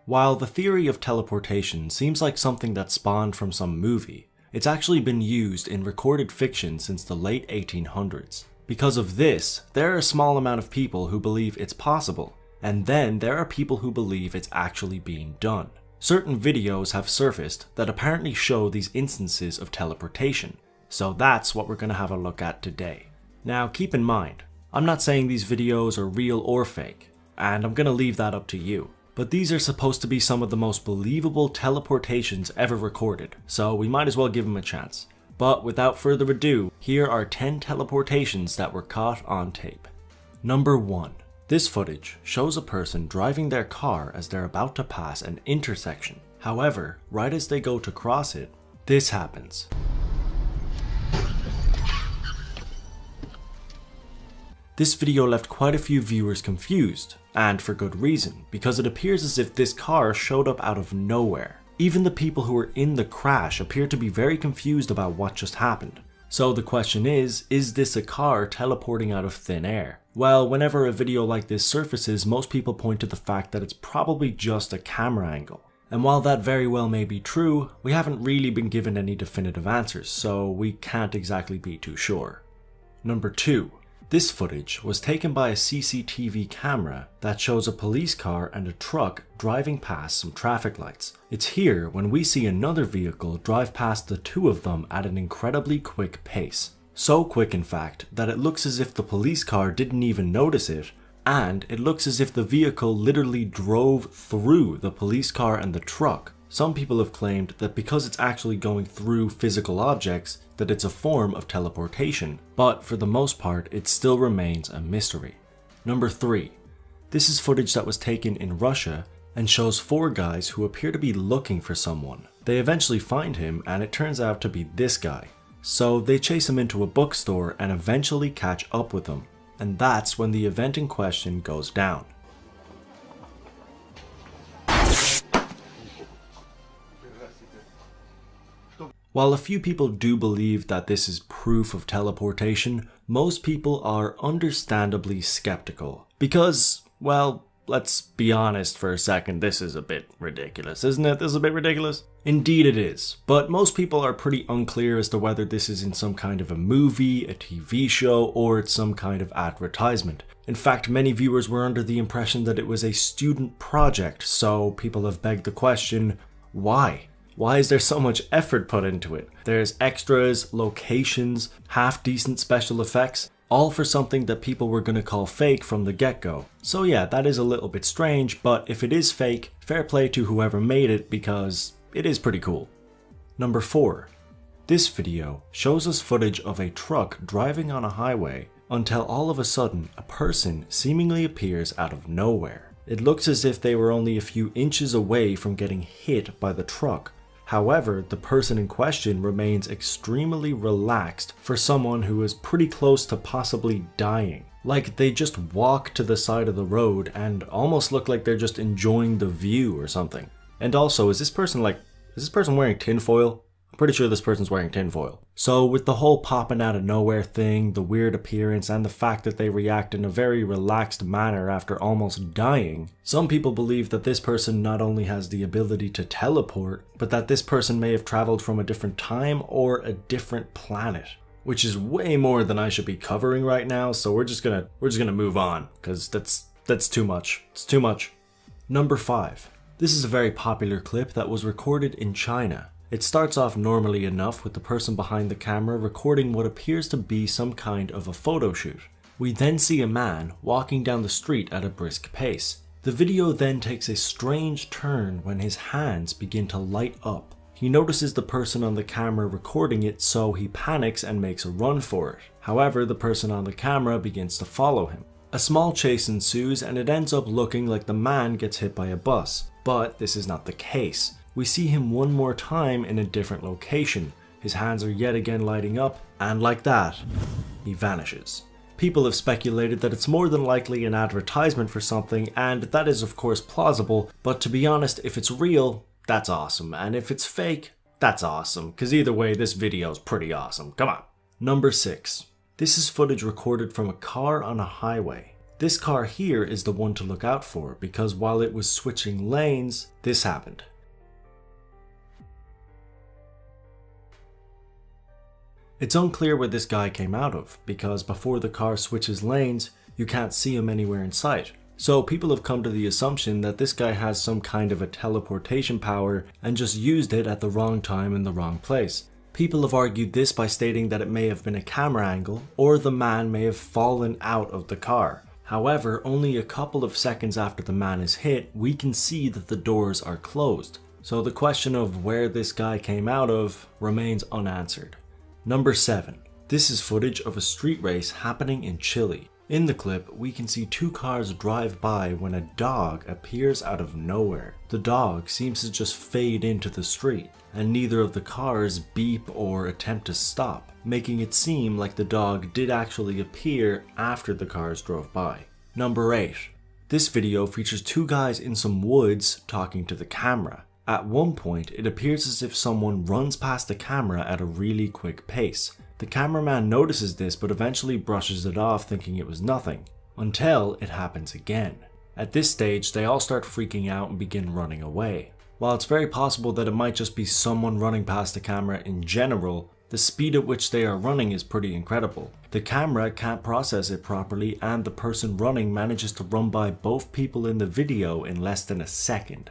While the theory of teleportation seems like something that spawned from some movie, it's actually been used in recorded fiction since the late 1800s. Because of this, there are a small amount of people who believe it's possible, and then there are people who believe it's actually being done. Certain videos have surfaced that apparently show these instances of teleportation, so that's what we're going to have a look at today. Now keep in mind, I'm not saying these videos are real or fake, and I'm going to leave that up to you. But these are supposed to be some of the most believable teleportations ever recorded, so we might as well give them a chance. But without further ado, here are 10 teleportations that were caught on tape. Number 1. This footage shows a person driving their car as they're about to pass an intersection. However, right as they go to cross it, this happens. This video left quite a few viewers confused, and for good reason, because it appears as if this car showed up out of nowhere. Even the people who were in the crash appear to be very confused about what just happened. So the question is this a car teleporting out of thin air? Well, whenever a video like this surfaces, most people point to the fact that it's probably just a camera angle. And while that very well may be true, we haven't really been given any definitive answers, so we can't exactly be too sure. Number 2. This footage was taken by a CCTV camera that shows a police car and a truck driving past some traffic lights. It's here when we see another vehicle drive past the two of them at an incredibly quick pace. So quick in fact that it looks as if the police car didn't even notice it, and it looks as if the vehicle literally drove through the police car and the truck. Some people have claimed that because it's actually going through physical objects, that it's a form of teleportation, but for the most part, it still remains a mystery. Number 3. This is footage that was taken in Russia and shows 4 guys who appear to be looking for someone. They eventually find him, and it turns out to be this guy. So they chase him into a bookstore and eventually catch up with him, and that's when the event in question goes down. While a few people do believe that this is proof of teleportation, most people are understandably skeptical. Because, well, let's be honest for a second, this is a bit ridiculous, isn't it? This is a bit ridiculous? Indeed it is, but most people are pretty unclear as to whether this is in some kind of a movie, a TV show, or it's some kind of advertisement. In fact, many viewers were under the impression that it was a student project, so people have begged the question, why? Why is there so much effort put into it? There's extras, locations, half-decent special effects, all for something that people were going to call fake from the get-go. So yeah, that is a little bit strange, but if it is fake, fair play to whoever made it because it is pretty cool. Number 4. This video shows us footage of a truck driving on a highway until all of a sudden a person seemingly appears out of nowhere. It looks as if they were only a few inches away from getting hit by the truck. However, the person in question remains extremely relaxed for someone who is pretty close to possibly dying. Like they just walk to the side of the road and almost look like they're just enjoying the view or something. And also, is this person wearing tinfoil? I'm pretty sure this person's wearing tinfoil. So with the whole popping out of nowhere thing, the weird appearance, and the fact that they react in a very relaxed manner after almost dying, some people believe that this person not only has the ability to teleport, but that this person may have traveled from a different time or a different planet. Which is way more than I should be covering right now, so we're just gonna move on, because that's too much. It's too much. Number 5. This is a very popular clip that was recorded in China. It starts off normally enough with the person behind the camera recording what appears to be some kind of a photo shoot. We then see a man walking down the street at a brisk pace. The video then takes a strange turn when his hands begin to light up. He notices the person on the camera recording it, so he panics and makes a run for it. However, the person on the camera begins to follow him. A small chase ensues and it ends up looking like the man gets hit by a bus, but this is not the case. We see him one more time in a different location. His hands are yet again lighting up, and like that, he vanishes. People have speculated that it's more than likely an advertisement for something, and that is of course plausible, but to be honest, if it's real, that's awesome, and if it's fake, that's awesome, because either way, this video is pretty awesome. Come on. Number 6. This is footage recorded from a car on a highway. This car here is the one to look out for because while it was switching lanes, this happened. It's unclear where this guy came out of because before the car switches lanes, you can't see him anywhere in sight. So people have come to the assumption that this guy has some kind of a teleportation power and just used it at the wrong time in the wrong place. People have argued this by stating that it may have been a camera angle or the man may have fallen out of the car. However, only a couple of seconds after the man is hit, we can see that the doors are closed. So the question of where this guy came out of remains unanswered. Number 7. This is footage of a street race happening in Chile. In the clip, we can see two cars drive by when a dog appears out of nowhere. The dog seems to just fade into the street, and neither of the cars beep or attempt to stop, making it seem like the dog did actually appear after the cars drove by. Number 8. This video features two guys in some woods talking to the camera. At one point, it appears as if someone runs past the camera at a really quick pace. The cameraman notices this but eventually brushes it off thinking it was nothing, until it happens again. At this stage, they all start freaking out and begin running away. While it's very possible that it might just be someone running past the camera in general, the speed at which they are running is pretty incredible. The camera can't process it properly and the person running manages to run by both people in the video in less than a second.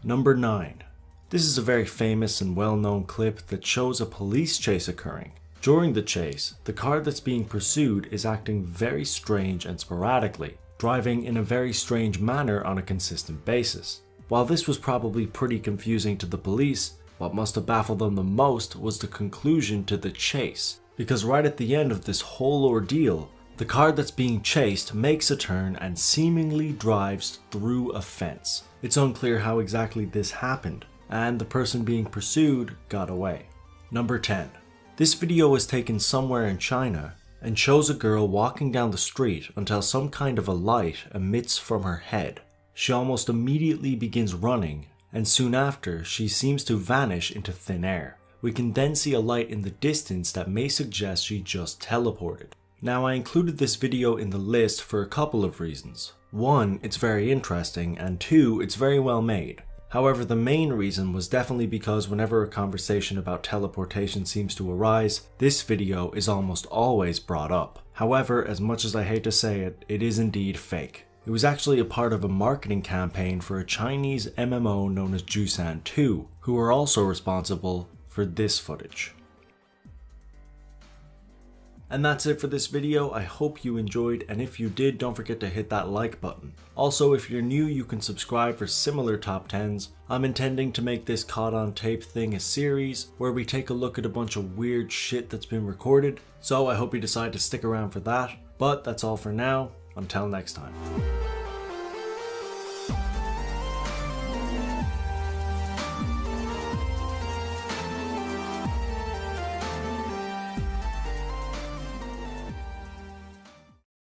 Number 9. This is a very famous and well-known clip that shows a police chase occurring. During the chase, the car that's being pursued is acting very strange and sporadically, driving in a very strange manner on a consistent basis. While this was probably pretty confusing to the police, what must have baffled them the most was the conclusion to the chase. Because right at the end of this whole ordeal, the car that's being chased makes a turn and seemingly drives through a fence. It's unclear how exactly this happened, and the person being pursued got away. Number 10. This video was taken somewhere in China and shows a girl walking down the street until some kind of a light emits from her head. She almost immediately begins running, and soon after she seems to vanish into thin air. We can then see a light in the distance that may suggest she just teleported. Now, I included this video in the list for a couple of reasons. 1, it's very interesting, and 2, it's very well made. However, the main reason was definitely because whenever a conversation about teleportation seems to arise, this video is almost always brought up. However, as much as I hate to say it, it is indeed fake. It was actually a part of a marketing campaign for a Chinese MMO known as Jusan 2, who are also responsible for this footage. And that's it for this video. I hope you enjoyed, and if you did, don't forget to hit that like button. Also, if you're new, you can subscribe for similar top 10s. I'm intending to make this caught on tape thing a series where we take a look at a bunch of weird shit that's been recorded, so I hope you decide to stick around for that. But that's all for now. Until next time.